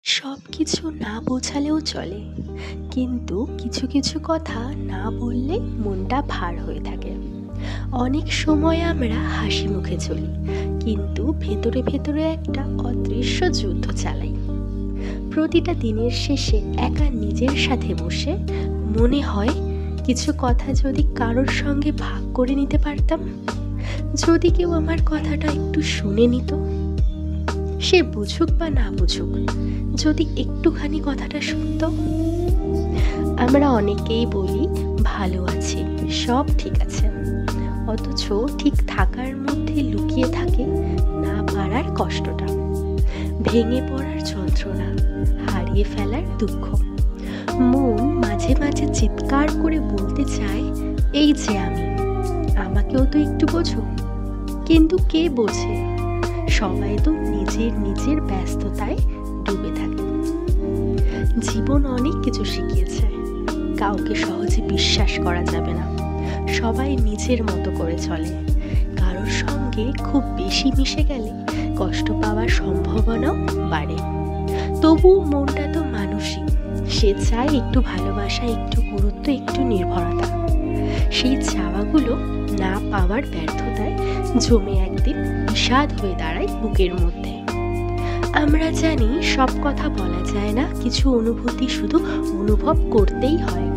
সবকিছু না বোঝালেও চলে, কিন্তু কিছু কিছু কথা না বললে মনটা ভার হয়ে থাকে। অনেক সময় আমরা হাসি মুখে চলি, কিন্তু ভেতরে ভেতরে একটা অদৃশ্য যুদ্ধ চালাই। প্রতিটা দিনের শেষে একা নিজের সাথে বসে মনে হয়, কিছু কথা যদি কারোর সঙ্গে ভাগ করে নিতে পারতাম, যদি কেউ আমার কথাটা একটু শুনে নিত, সে বুঝুক বা না বুঝুক, যদি একটুখানি কথাটা শুনতো। আমরা অনেকেই বলি ভালো আছি, সব ঠিক আছে, অথচ ঠিক থাকার মধ্যে লুকিয়ে থাকে না পারার কষ্টটা, ভেঙে পড়ার যন্ত্রণা, হারিয়ে ফেলার দুঃখ। মন মাঝে মাঝে চিৎকার করে বলতে চায়, এই যে আমি, আমাকেও তো একটু বোঝো। কিন্তু কে বোঝে? সবাই তো নিজের নিজের ব্যস্ততায় ডুবে থাকে। জীবন অনেক কিছু শিখিয়েছে, কাউকে সহজে বিশ্বাস করা যাবে না। সবাই নিজের মতো করে চলে, কারোর সঙ্গে খুব বেশি মিশে গেলে কষ্ট পাওয়ার সম্ভাবনাও বাড়ে। তবু মনটা তো মানুষই, সে চায় একটু ভালোবাসা, একটু গুরুত্ব, একটু নির্ভরতা। সেই চাওয়াগুলো না পাওয়ার ব্যর্থতায় জমে একদিন বিষাদ হয়ে দাঁড়ায় বুকের মধ্যে। আমরা জানি সব কথা বলা যায় না, কিছু অনুভূতি শুধু অনুভব করতেই হয়।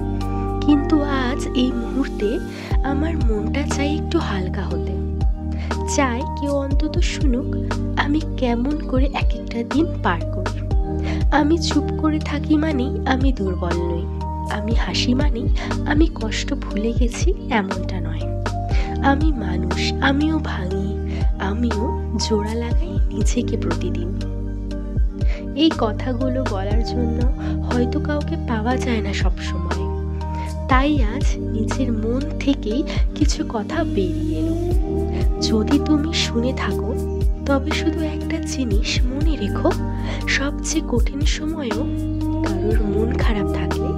কিন্তু আজ এই মুহূর্তে আমার মনটা চাই একটু হালকা হতে, চাই কেউ অন্তত শুনুক আমি কেমন করে এক একটা দিন পার করি। আমি চুপ করে থাকি মানেই আমি দুর্বল নই, আমি হাসি মানেই আমি কষ্ট ভুলে গেছি এমনটা নয়। আমি মানুষ, আমিও ভাঙি, আমিও জোড়া লাগাই নিজেকে প্রতিদিন। এই কথাগুলো বলার জন্য হয়তো কাউকে পাওয়া যায় না সব সময়, তাই আজ নিজের মন থেকেই কিছু কথা বেরিয়ে এলো। যদি তুমি শুনে থাকো, তবে শুধু একটা জিনিস মনে রেখো, সবচেয়ে কঠিন সময়েও কারোর মন খারাপ থাকলে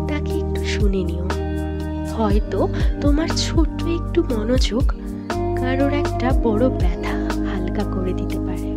তাকে একটু শুনে নিও। হয়তো তোমার ছোট্ট একটু মনোযোগ কারোর একটা বড় ব্যথা হালকা করে দিতে পারে।